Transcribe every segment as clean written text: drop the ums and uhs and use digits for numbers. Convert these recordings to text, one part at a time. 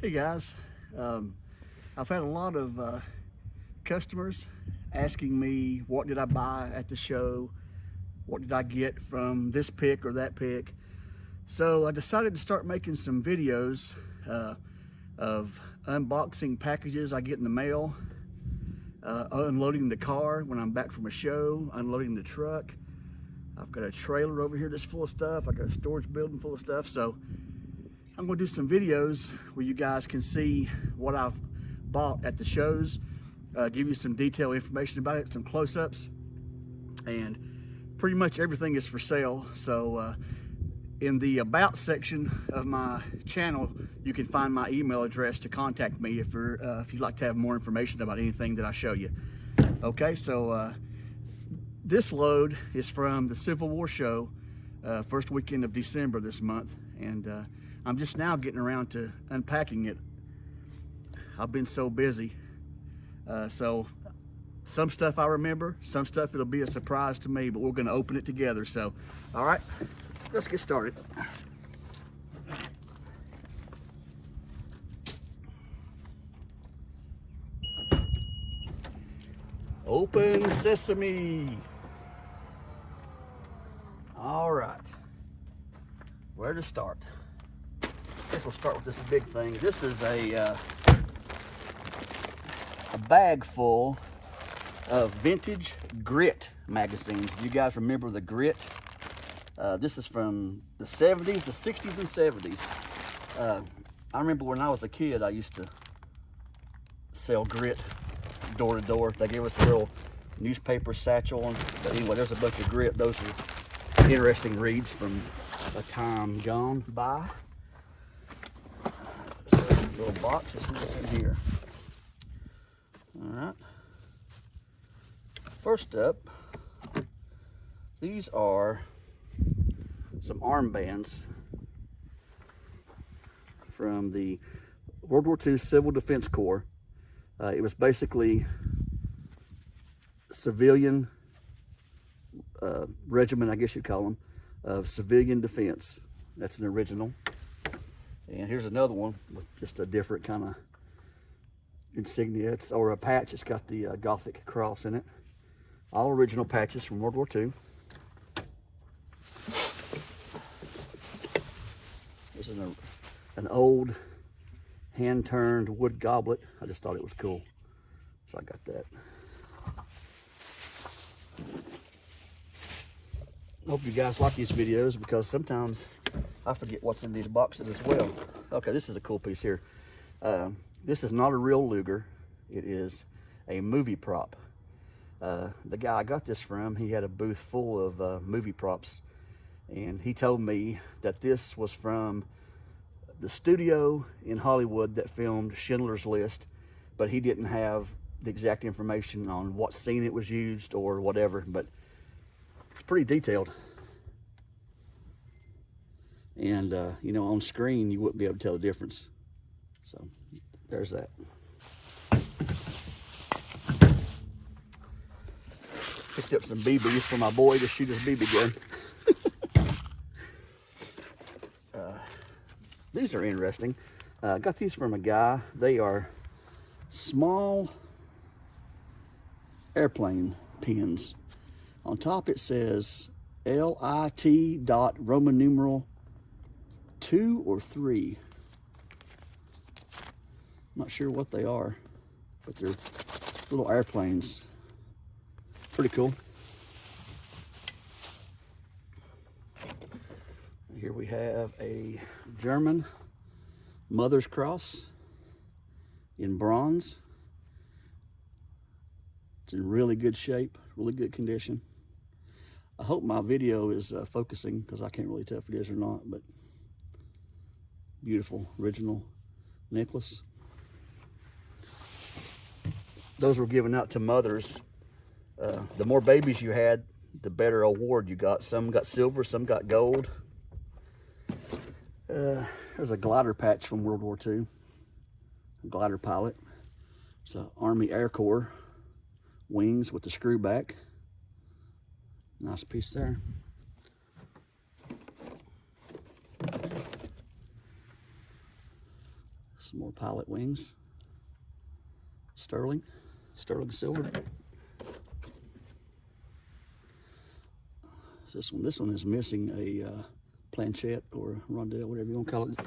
Hey guys, I've had a lot of customers asking me what did I buy at the show, what did I get from this pick or that pick. So I decided to start making some videos of unboxing packages I get in the mail, unloading the car when I'm back from a show, unloading the truck. I've got a trailer over here that's full of stuff. I got a storage building full of stuff. So I'm going to do some videos where you guys can see what I've bought at the shows, give you some detailed information about it, some close-ups, and pretty much everything is for sale. So in the About section of my channel, you can find my email address to contact me if you'd like to have more information about anything that I show you. Okay, so this load is from the Civil War show, first weekend of December this month, and I'm just now getting around to unpacking it. I've been so busy. So some stuff I remember, some stuff it'll be a surprise to me, but we're gonna open it together. So, all right, let's get started. Open sesame. All right, where to start? I guess we'll start with this big thing. This is a bag full of vintage Grit magazines. Do you guys remember the Grit? This is from the 70s, the 60s and 70s. I remember when I was a kid, I used to sell Grit door to door. They gave us a little newspaper satchel. But anyway, there's a bunch of Grit. Those are interesting reads from a time gone by. Little box, let's see what's in here. All right. First up, these are some armbands from the World War II Civil Defense Corps. It was basically civilian regiment, I guess you'd call them, of civilian defense. That's an original. And here's another one with just a different kind of insignia, or a patch. It's got the Gothic cross in it. All original patches from World War II. This is an old hand-turned wood goblet. I just thought it was cool, so I got that. Hope you guys like these videos, because sometimes I forget what's in these boxes as well. Okay, this is a cool piece here. This is not a real Luger. It is a movie prop. The guy I got this from, he had a booth full of movie props, and he told me that this was from the studio in Hollywood that filmed Schindler's List, but he didn't have the exact information on what scene it was used or whatever, but it's pretty detailed. And, you know, on screen, you wouldn't be able to tell the difference. So, there's that. Picked up some BBs for my boy to shoot his BB gun. These are interesting. I got these from a guy. They are small airplane pins. On top it says LIT dot Roman numeral 2 or 3. I'm not sure what they are, but they're little airplanes. Pretty cool. Here we have a German Mother's Cross in bronze. It's in really good shape, really good condition. I hope my video is focusing, because I can't really tell if it is or not, but beautiful original necklace. Those were given out to mothers. The more babies you had, the better award you got. Some got silver, some got gold. There's a glider patch from World War II, a glider pilot. It's an Army Air Corps wings with the screw back. Nice piece there. Some more pilot wings. Sterling silver. This one is missing a planchette or a rondelle, whatever you want to call it.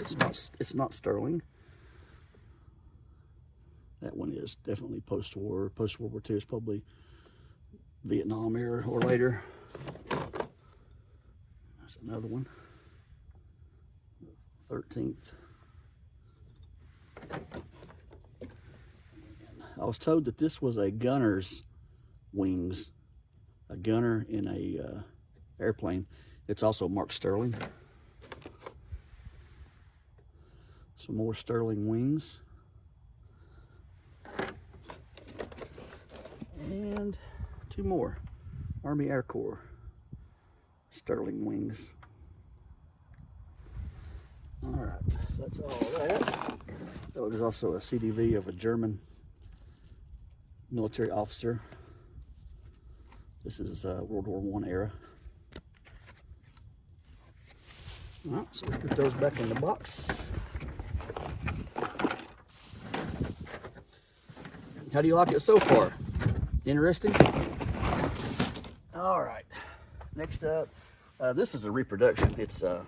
It's not sterling. That one is definitely post-war. Post-World War II is probably Vietnam era or later. There's another one. 13th. I was told that this was a gunner's wings, a gunner in a airplane. It's also marked sterling. Some more sterling wings. And two more Army Air Corps sterling wings. All right, so that's all that. Oh, there's also a CDV of a German military officer. This is World War I era. All right, so we put those back in the box. How do you like it so far? Interesting? All right, next up, this is a Reproduction. It's a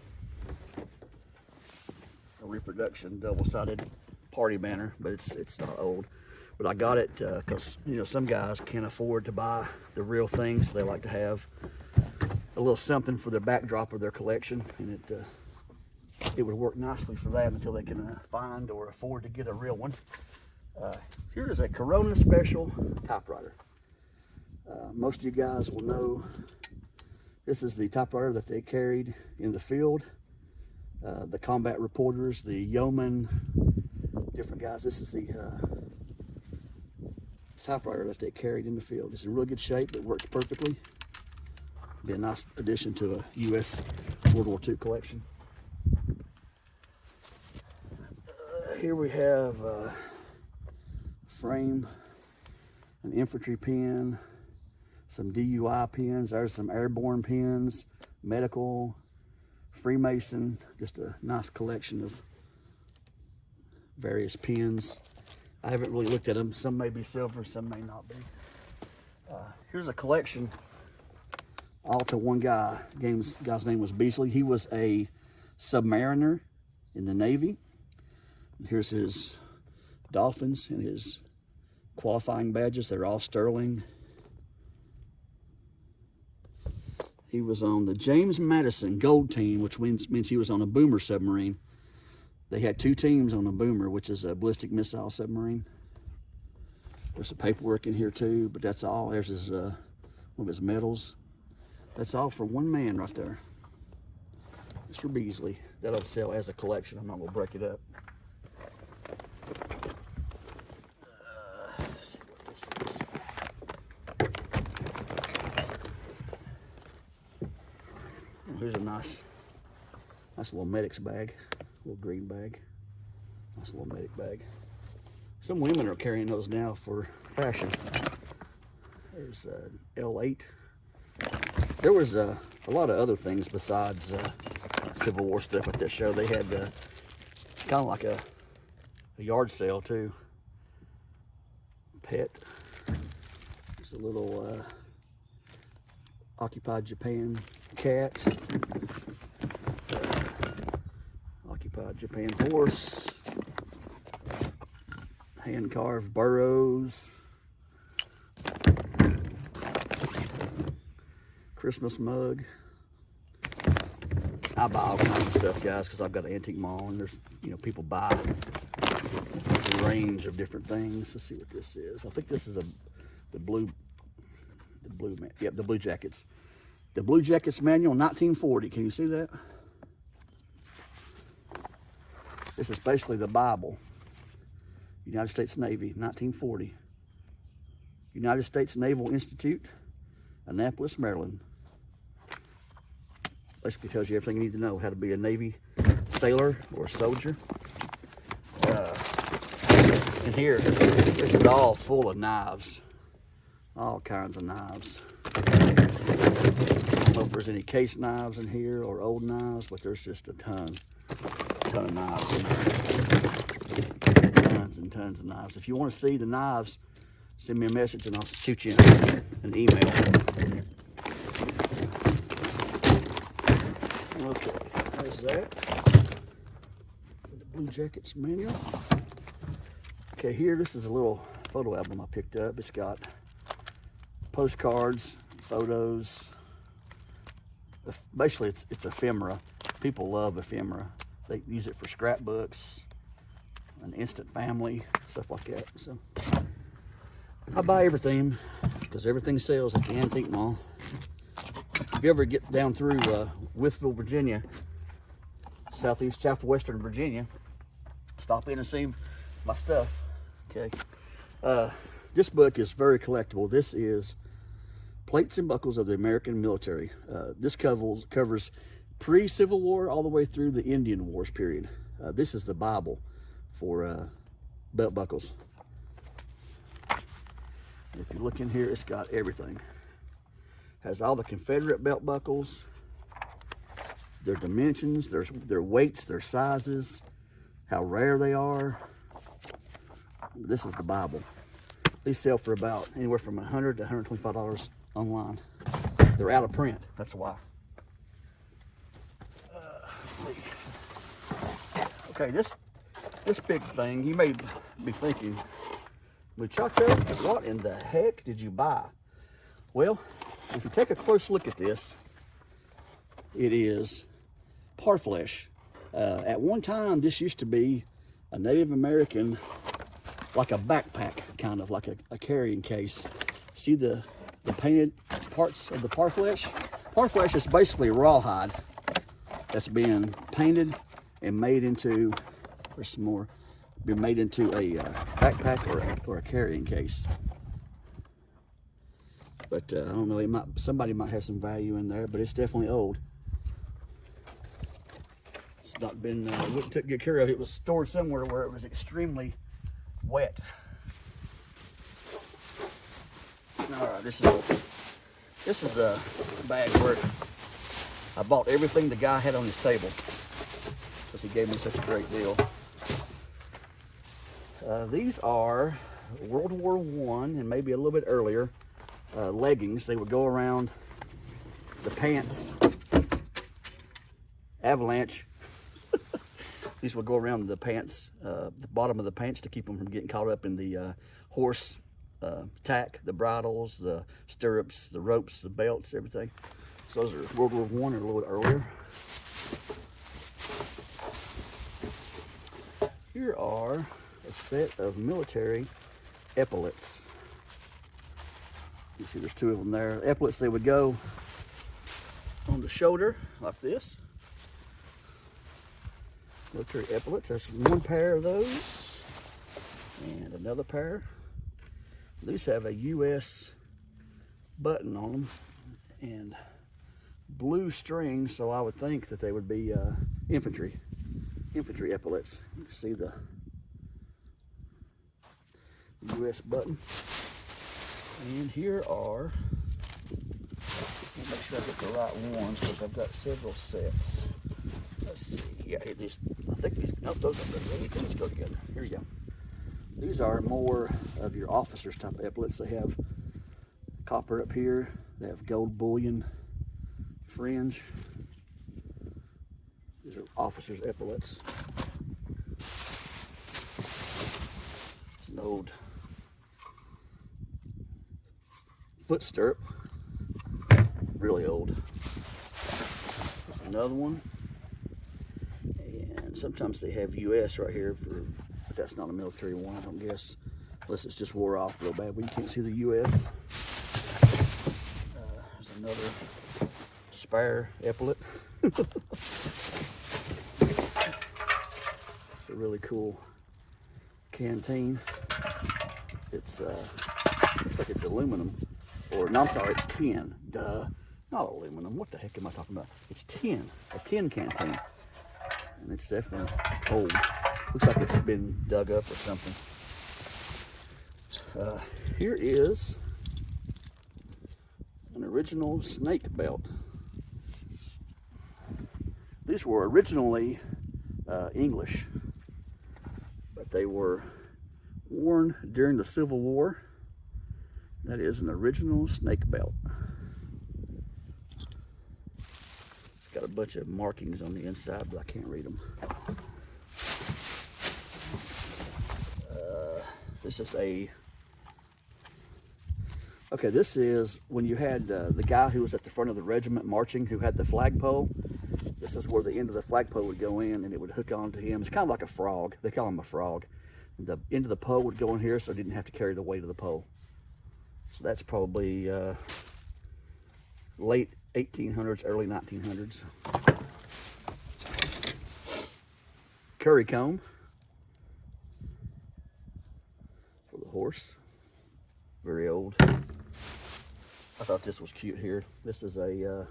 Reproduction double-sided party banner, but it's not old. But I got it because some guys can't afford to buy the real thing, so they like to have a little something for their backdrop of their collection, and it would work nicely for them until they can find or afford to get a real one. Here is a Corona Special typewriter. Most of you guys will know this is the typewriter that they carried in the field. The combat reporters, the yeomen, different guys. This is the typewriter that they carried in the field. It's in really good shape. It works perfectly. Be a nice addition to a U.S. World War II collection. Here we have a frame, an infantry pen, some DUI pens. There's some airborne pens, medical, Freemason. Just a nice collection of various pens. I haven't really looked at them. Some may be silver, some may not be. Here's a collection all to one guy. Guy's name was Beasley. He was a submariner in the Navy. And here's his Dolphins and his qualifying badges. They're all sterling. He was on the James Madison Gold Team, which means he was on a boomer submarine. They had two teams on a boomer, which is a ballistic missile submarine. There's some paperwork in here too, but that's all. There's his one of his medals. That's all for one man right there. Mr. Beasley. That'll sell as a collection. I'm not gonna break it up. Let's see what this is. Here's a nice little medic's bag, little green bag. Nice little medic bag. Some women are carrying those now for fashion. There's L8. There was a lot of other things besides Civil War stuff at this show. They had kind of like a yard sale too. Pet. There's a little Occupied Japan cat. Occupied Japan horse. Hand-carved burros. Christmas mug. I buy all kinds of stuff, guys, because I've got an antique mall, and there's, people buy a range of different things. Let's see what this is. I think this is the Blue Jackets. The Blue Jackets Manual, 1940. Can you see that? This is basically the Bible. United States Navy, 1940. United States Naval Institute, Annapolis, Maryland. Basically tells you everything you need to know how to be a Navy sailor or a soldier. And here, this is all full of knives. All kinds of knives. I don't know if there's any case knives in here or old knives, but there's just a ton of knives in there. tons of knives. If you want to see the knives, send me a message and I'll shoot you an email. Okay, there's that. The Blue Jackets manual. Okay, here, this is a little photo album I picked up. It's got postcards, photos. Basically, it's ephemera. People love ephemera. They use it for scrapbooks, an instant family, stuff like that. So I buy everything because everything sells at the antique mall. If you ever get down through Withville, Virginia, southwestern Virginia, stop in and see my stuff. Okay. This book is very collectible. This is Plates and Buckles of the American Military. This covers pre-Civil War all the way through the Indian Wars period. This is the Bible for belt buckles. If you look in here, it's got everything. Has all the Confederate belt buckles, their dimensions, their weights, their sizes, how rare they are. This is the Bible. These sell for about anywhere from $100 to $125 online. They're out of print, that's why. Let's see. Okay, this big thing, you may be thinking, Muchacho, what in the heck did you buy? Well, if you take a close look at this, it is parfleche. At one time, this used to be a Native American, like a backpack, kind of like a carrying case. See the painted parts of the parfleche? Parfleche is basically rawhide that's been painted and made into, there's some more, been made into a backpack or a carrying case. But I don't know, somebody might have some value in there, but it's definitely old. It's not been, wouldn't took good care of. It was stored somewhere where it was extremely wet. All right, this is a bag where I bought everything the guy had on his table because he gave me such a great deal. These are World War I and maybe a little bit earlier leggings. They would go around the pants. Avalanche. These would go around the pants, the bottom of the pants, to keep them from getting caught up in the horse tack, the bridles, the stirrups, the ropes, the belts, everything. So those are World War I or a little bit earlier. Here are a set of military epaulets. You see there's two of them there. Epaulets, they would go on the shoulder like this. Military epaulets, there's one pair of those and another pair. These have a US button on them and blue string, so I would think that they would be infantry epaulets. You can see the US button. And here are, make sure I get the right ones because I've got several sets. Let's see. Yeah, I think these, no, those are good. Let's go together. Here you go. These are more of your officers type epaulets. They have copper up here. They have gold bullion fringe. These are officers' epaulets. It's an old foot stirrup. Really old. There's another one. And sometimes they have US right here, but that's not a military one, I don't guess. Unless it's just wore off real bad, but you can't see the US. There's another spare epaulet. It's a really cool canteen. It's looks like it's aluminum, or no, I'm sorry, it's tin. Duh, not aluminum. What the heck am I talking about? It's tin, a tin canteen, and it's definitely old. Looks like it's been dug up or something. Here is an original snake belt. These were originally English, but they were worn during the Civil War. That is an original snake belt. It's got a bunch of markings on the inside, but I can't read them. This is a, okay, this is when you had the guy who was at the front of the regiment marching, who had the flagpole. This is where the end of the flagpole would go in and it would hook onto him. It's kind of like a frog. They call him a frog. The end of the pole would go in here so it didn't have to carry the weight of the pole. So that's probably late 1800s, early 1900s. Curry comb for the horse. Very old. I thought this was cute here. This is a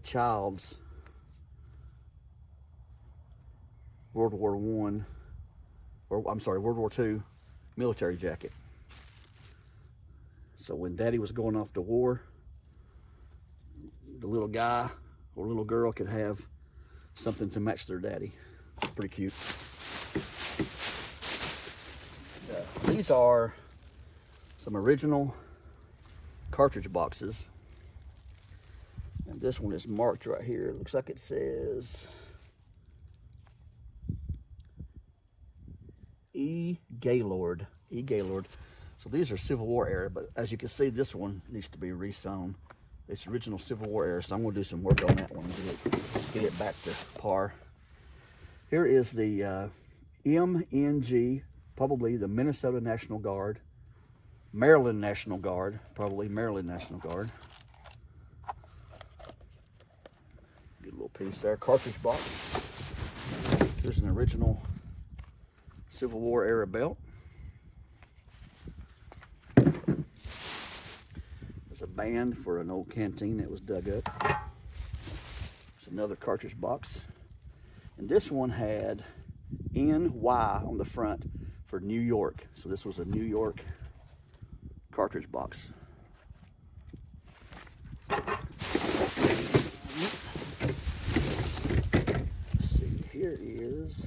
child's World War I, or I'm sorry, World War II military jacket. So when Daddy was going off to war, the little guy or little girl could have something to match their daddy. It's pretty cute. These are some original cartridge boxes. And this one is marked right here. It looks like it says E. Gaylord. E. Gaylord. So these are Civil War era, but as you can see, this one needs to be resewn. It's original Civil War era, so I'm going to do some work on that one and get it back to par. Here is the MNG, probably the Minnesota National Guard, Maryland National Guard, probably Maryland National Guard. Get a little piece there. Cartridge box. Here's an original Civil War era belt. There's a band for an old canteen that was dug up. There's another cartridge box. And this one had NY on the front for New York. So this was a New York cartridge box. Let's see, here is,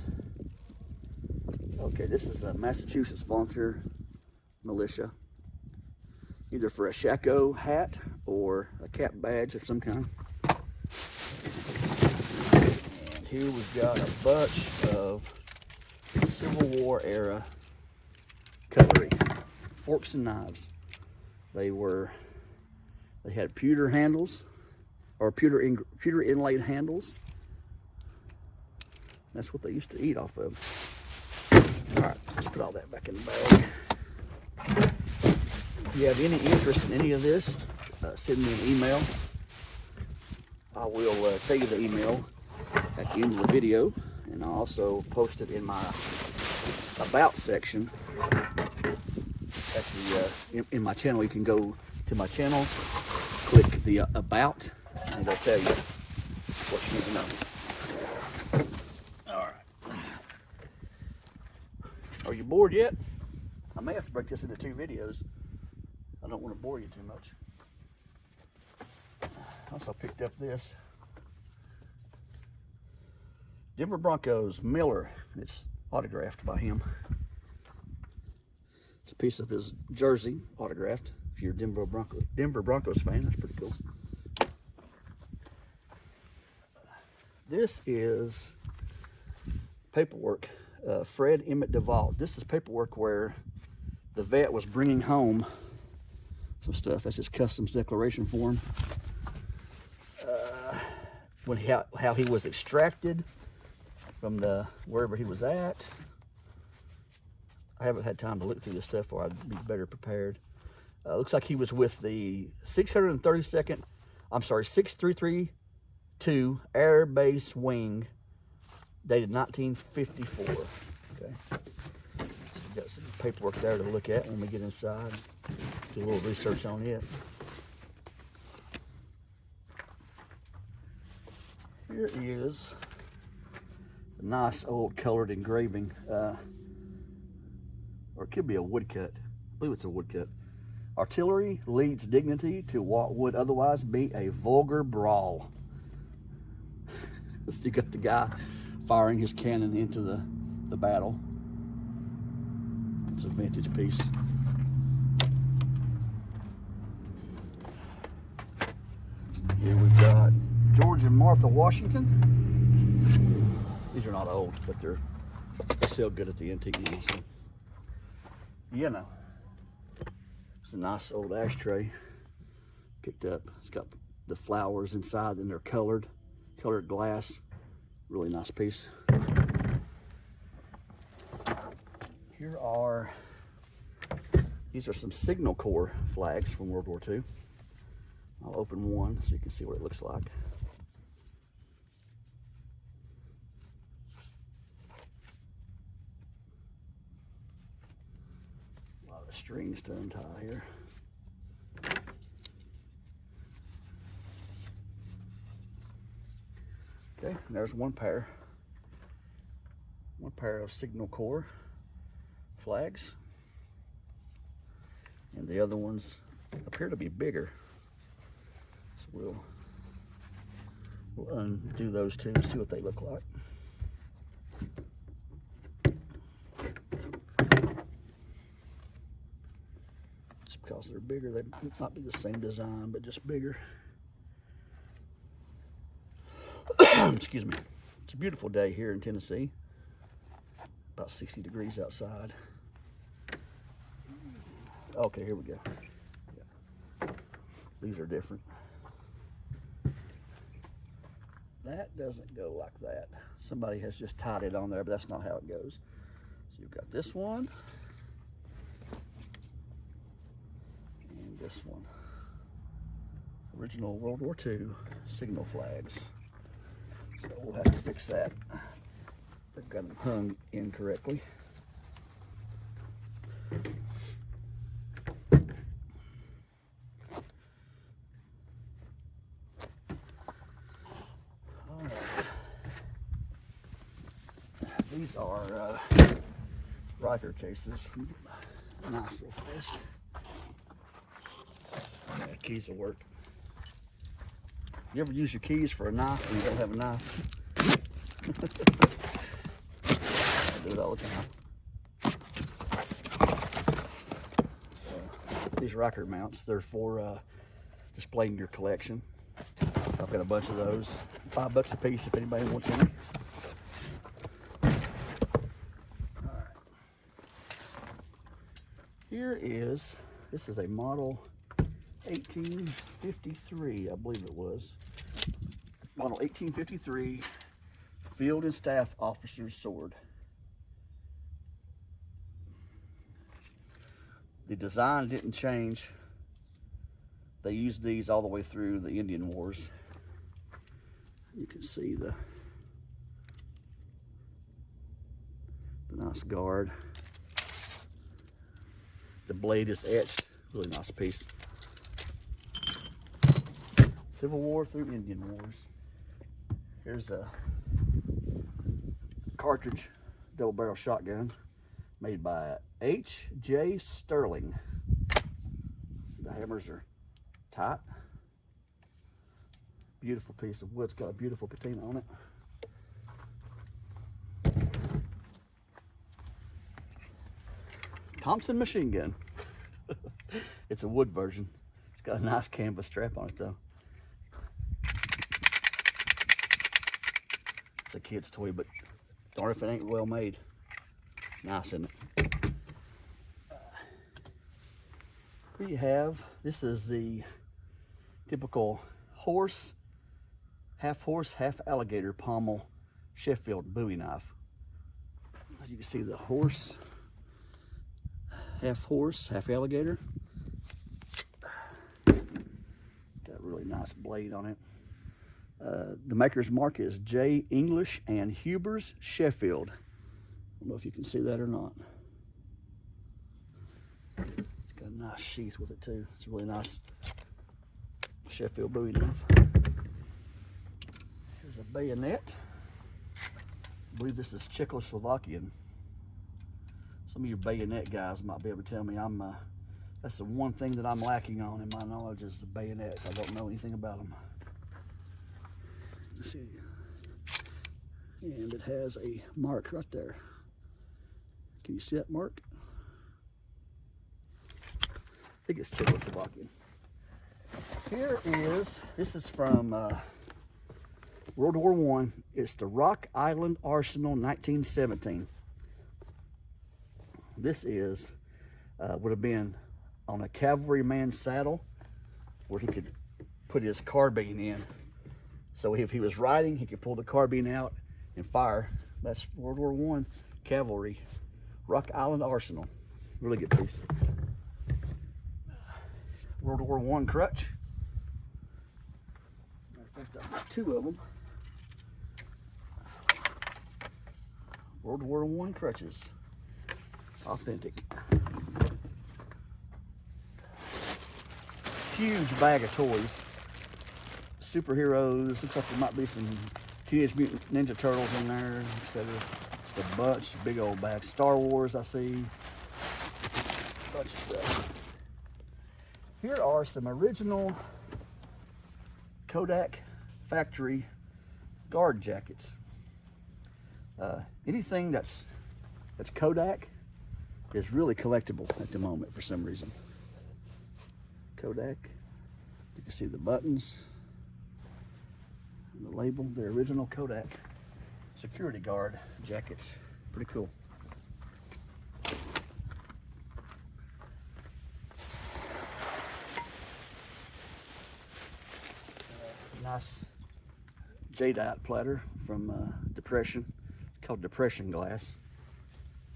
okay, this is a Massachusetts volunteer militia, either for a shako hat or a cap badge of some kind. And here we've got a bunch of Civil War era cutlery, forks and knives. They had pewter handles, or pewter inlaid handles. That's what they used to eat off of. All right, let's put all that back in the bag. If you have any interest in any of this, send me an email. I will tell you the email at the end of the video, and I'll also post it in my About section. Actually, in my channel, you can go to my channel, click the About, and it'll tell you what you need to know. All right. Are you bored yet? I may have to break this into 2 videos. I don't want to bore you too much. I also picked up this Denver Broncos Miller. It's autographed by him. It's a piece of his jersey, autographed. If you're a Denver Broncos fan, that's pretty cool. This is paperwork. Fred Emmett DeVault. This is paperwork where the vet was bringing home some stuff. That's his customs declaration form. How he was extracted from wherever he was at. I haven't had time to look through this stuff, or I'd be better prepared. Looks like he was with the 6332 Air Base Wing, dated 1954. Okay. So we've got some paperwork there to look at when we get inside. Do a little research on it. Here is a nice old colored engraving, or it could be a woodcut. I believe it's a woodcut. Artillery leads dignity to what would otherwise be a vulgar brawl. You got the guy firing his cannon into the battle. It's a vintage piece. Here we've got George and Martha Washington. These are not old, but they're still good at the antique mall. So, you know, it's a nice old ashtray. Picked up. It's got the flowers inside, and they're colored glass. Really nice piece. These are some Signal Corps flags from World War II. I'll open one so you can see what it looks like. A lot of strings to untie here. Okay, there's one pair of Signal Corps flags, and the other ones appear to be bigger. So we'll undo those two and see what they look like. Just because they're bigger, they might be the same design, but just bigger. Excuse me. It's a beautiful day here in Tennessee. About 60 degrees outside. Okay, here we go. Yeah. These are different. That doesn't go like that. Somebody has just tied it on there, but that's not how it goes. So you've got this one. And this one. Original World War II signal flags. So we'll have to fix that. They've got them hung incorrectly. All right. These are Riker cases. Nice real fast. Yeah, keys will work. You ever use your keys for a knife when you don't have a knife? I do it all the time. These Riker mounts, they're for displaying your collection. I've got a bunch of those. $5 a piece if anybody wants any. All right. This is a model 1853, I believe it was. Model 1853 Field and Staff Officer's Sword. The design didn't change. They used these all the way through the Indian Wars. You can see the nice guard. The blade is etched. Really nice piece. Civil War through Indian Wars. Here's a Cartridge double barrel shotgun made by H.J. Sterling. The hammers are tight. Beautiful piece of wood. It's got a beautiful patina on it. Thompson machine gun. It's a wood version. It's got a nice canvas strap on it though. It's a kid's toy, but darn if it ain't well made. Nice, isn't it? Here you have, this is the typical half alligator pommel Sheffield Bowie knife. As you can see, the horse, half alligator. Got a really nice blade on it. The maker's mark is J. English and Huber's Sheffield. I don't know if you can see that or not. It's got a nice sheath with it too. It's a really nice Sheffield Bowie knife. Here's a bayonet. I believe this is Czechoslovakian. Some of you bayonet guys might be able to tell me. That's the one thing that I'm lacking on in my knowledge is the bayonets. I don't know anything about them. Let's see. And it has a mark right there. Can you see that mark? think it's Czechoslovakian. This is from World War I. It's the Rock Island Arsenal 1917. This is, would have been on a cavalryman's saddle where he could put his carbine in. So if he was riding, he could pull the carbine out and fire. That's World War I cavalry. Rock Island Arsenal. Really good piece. World War I crutch. I think I've got two of them. World War I crutches. Authentic. Huge bag of toys. Superheroes. Looks like there might be some Teenage Mutant Ninja Turtles in there, etc. Just a bunch, big old bag. Star Wars, I see. Bunch of stuff. Here are some original Kodak factory guard jackets. Anything that's Kodak is really collectible at the moment for some reason. Kodak. You can see the buttons, and the label. The original Kodak security guard jackets. Pretty cool. Nice jadeite platter from Depression. It's called Depression glass.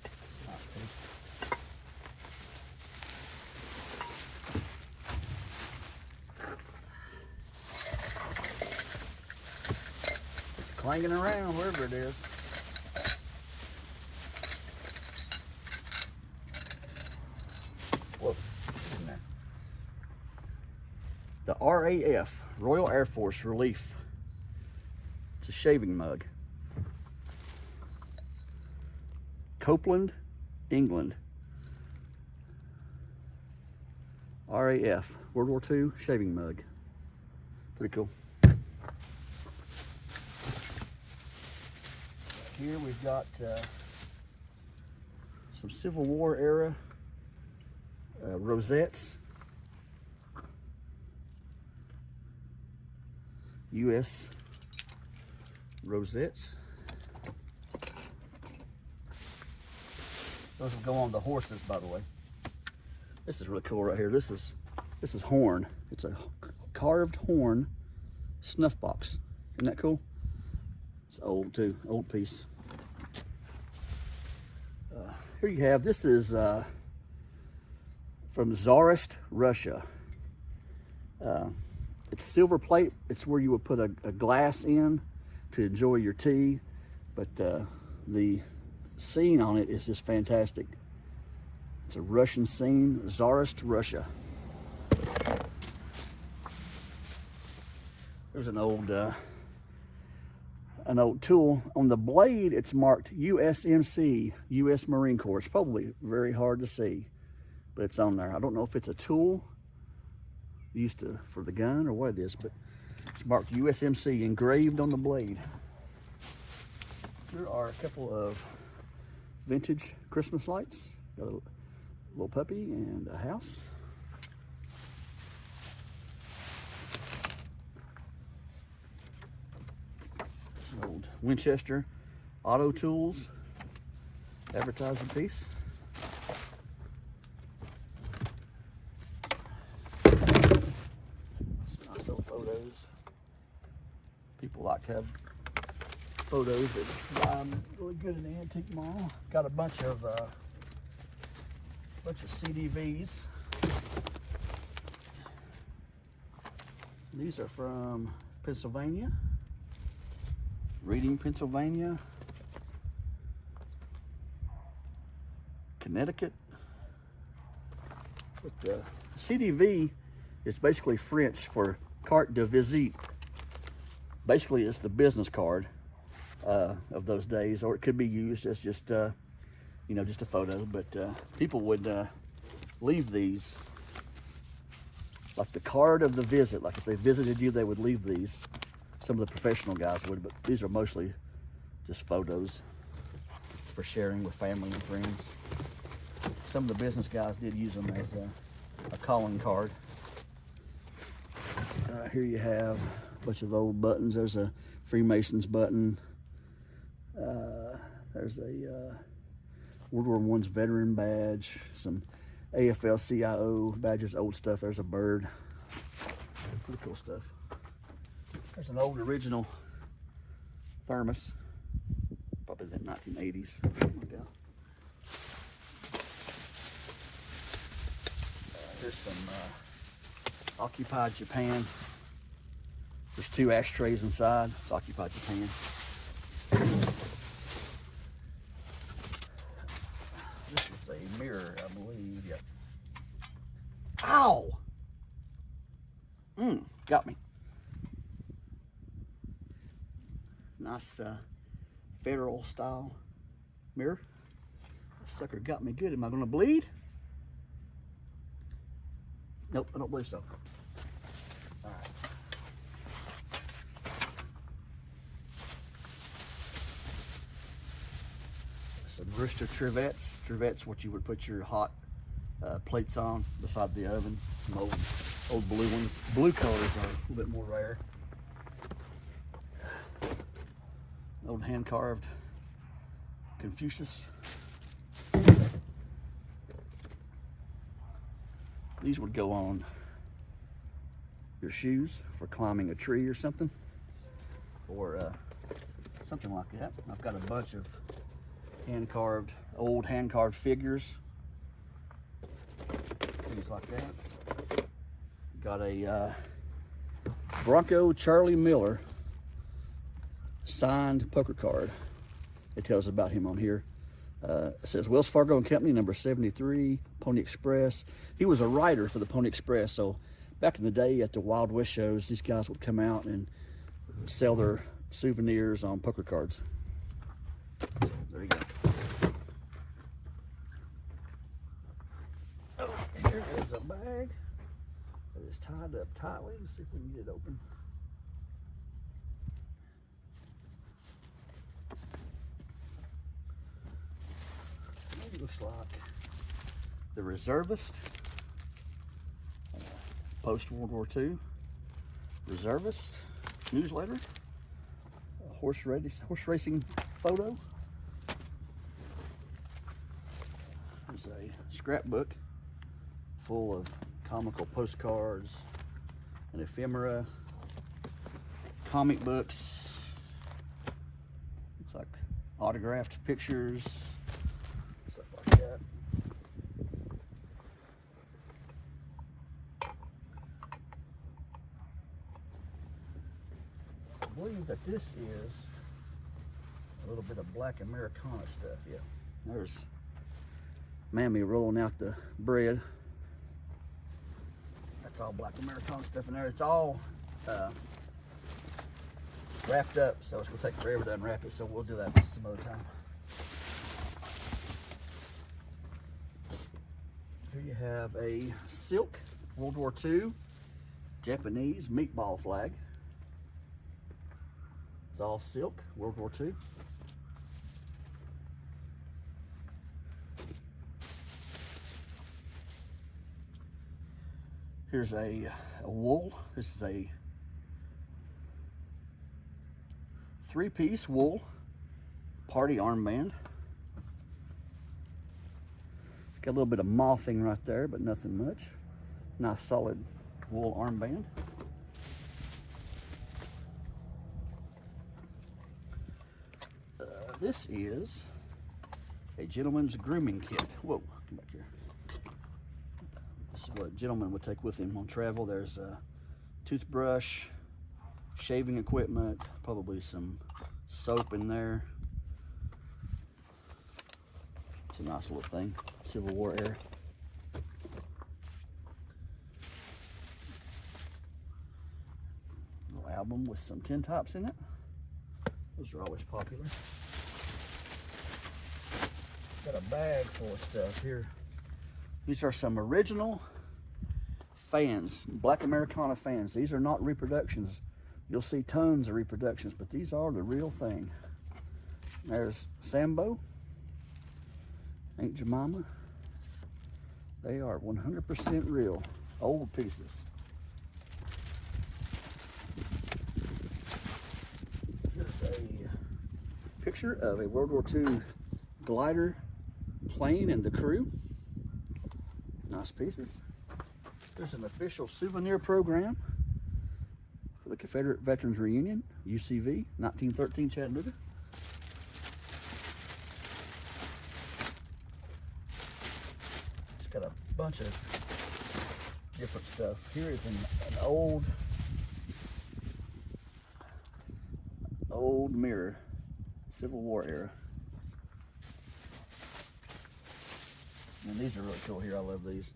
Nice piece. It's clanging around wherever it is. Whoa, in there. The RAF, Royal Air Force Relief. It's a shaving mug. Copeland, England. RAF, World War II shaving mug. Pretty cool. Here we've got some Civil War era rosettes. U.S. rosettes. Those will go on the horses, by the way. This is really cool right here. This is horn. It's a carved horn snuff box. Isn't that cool? It's old too, old piece. Here you have, this is from Tsarist Russia. It's silver plate. It's where you would put a glass in to enjoy your tea, but the scene on it is just fantastic. It's a Russian scene, Tsarist Russia. There's an old tool. On the blade, it's marked USMC, U.S. Marine Corps. It's probably very hard to see, but it's on there. I don't know if it's a tool used for the gun or what it is, but it's marked USMC engraved on the blade. Here are a couple of vintage Christmas lights. Got a little puppy and a house. Old Winchester Auto Tools advertising piece. Some nice old photos. People like to have photos that buy them really good in the antique mall. Got a bunch of CDVs. These are from Pennsylvania. Reading, Pennsylvania. Connecticut. But CDV is basically French for carte de visite. Basically, it's the business card of those days, or it could be used as just, just a photo. But people would leave these, like the card of the visit. Like if they visited you, they would leave these. Some of the professional guys would, but these are mostly just photos for sharing with family and friends. Some of the business guys did use them as a calling card. Here you have a bunch of old buttons. There's a Freemasons button. There's a World War I's veteran badge, some AFL-CIO badges, old stuff. There's a bird. Pretty cool stuff. There's an old original thermos, probably the 1980s. Here's some Occupied Japan. There's 2 ashtrays inside. It's Occupied Japan. This is a mirror, I believe. Yep. Ow! Got me. Nice federal style mirror. This sucker got me good. Am I gonna bleed? Nope, I don't believe so. All right. Some Rooster Trivettes. Trivettes, what you would put your hot plates on beside the oven. Some old blue ones. Blue colors are a little bit more rare. Old hand carved Confucius. These would go on your shoes for climbing a tree or something, or something like that. I've got a bunch of old hand carved figures, things like that. Got a Bronco Charlie Miller signed poker card. It tells about him on here. It says Wells Fargo and Company, number 73, Pony Express. He was a writer for the Pony Express, so back in the day at the Wild West shows, these guys would come out and sell their souvenirs on poker cards. There you go. Oh, here is a bag that is tied up tightly. Let's see if we can get it open. It looks like the Reservist, post-World War II Reservist newsletter, a horse racing photo. There's a scrapbook full of comical postcards and ephemera, comic books, looks like autographed pictures, stuff like that. I believe that this is a little bit of black Americana stuff. Yeah, there's Mammy rolling out the bread. That's all black Americana stuff in there. It's all wrapped up, so it's gonna take forever to unwrap it, so we'll do that some other time. Here you have a silk World War II Japanese meatball flag. It's all silk, World War II. Here's a wool. This is a 3-piece wool party armband. It's got a little bit of mothing right there, but nothing much. Nice solid wool armband. This is a gentleman's grooming kit. Whoa, come back here. This is what a gentleman would take with him on travel. There's a toothbrush, shaving equipment, probably some soap in there. It's a nice little thing, Civil War era. Little album with some tin tops in it. Those are always popular. Got a bag full of stuff here. These are some original fans, black Americana fans. These are not reproductions. You'll see tons of reproductions, but these are the real thing. There's Sambo, Aunt Jemima, They are 100% real, old pieces. Here's a picture of a World War II glider plane and the crew. Nice pieces. There's an official souvenir program for the Confederate Veterans Reunion, UCV, 1913 Chattanooga. It's got a bunch of different stuff. Here is an old mirror, Civil War era. And these are really cool here. I love these.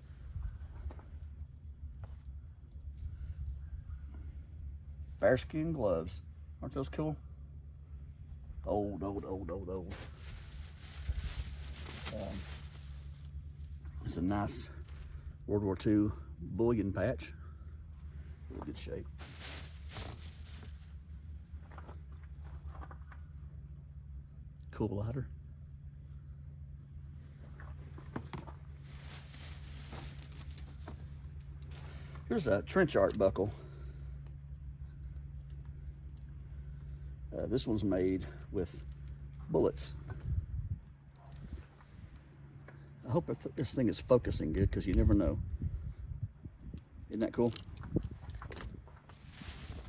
Bearskin gloves. Aren't those cool? Old. It's a nice World War II bullion patch. Really good shape. Cool lighter. Here's a trench art buckle. This one's made with bullets. I hope this thing is focusing good, because you never know. Isn't that cool?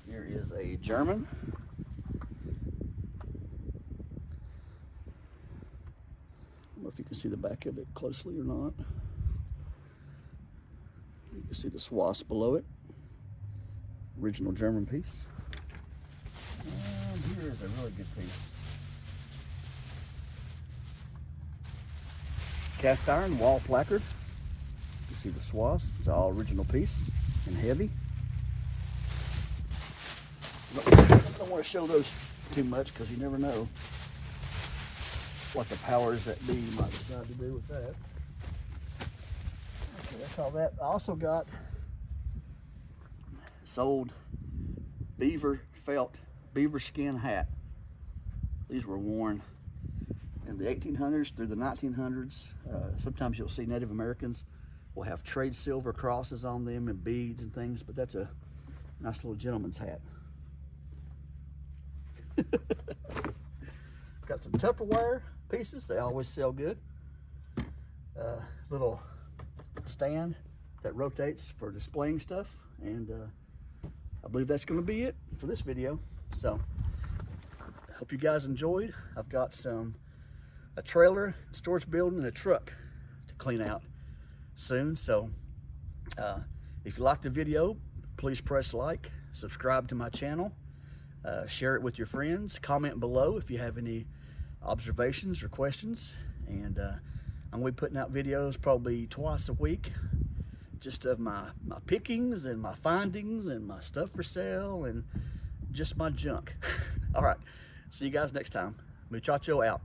Here is a German. I don't know if you can see the back of it closely or not. You can see the swasp below it. Original German piece. And here is a really good piece. Cast iron wall placard. You see the swasp. It's an all original piece and heavy. I don't want to show those too much, because you never know what the powers that be might decide to do with that. Okay, that's all that. I also got this old beaver skin hat. These were worn in the 1800s through the 1900s. Sometimes you'll see Native Americans will have trade silver crosses on them and beads and things, but that's a nice little gentleman's hat. Got some Tupperware pieces. They always sell good. Little stand that rotates for displaying stuff, and I believe that's going to be it for this video. So I hope you guys enjoyed. I've got a trailer, storage building, and a truck to clean out soon. So if you liked the video, please press like, subscribe to my channel, share it with your friends, comment below if you have any observations or questions. And I'm going to be putting out videos probably twice a week, just of my pickings and my findings and my stuff for sale and just my junk. All right, see you guys next time. Muchacho out.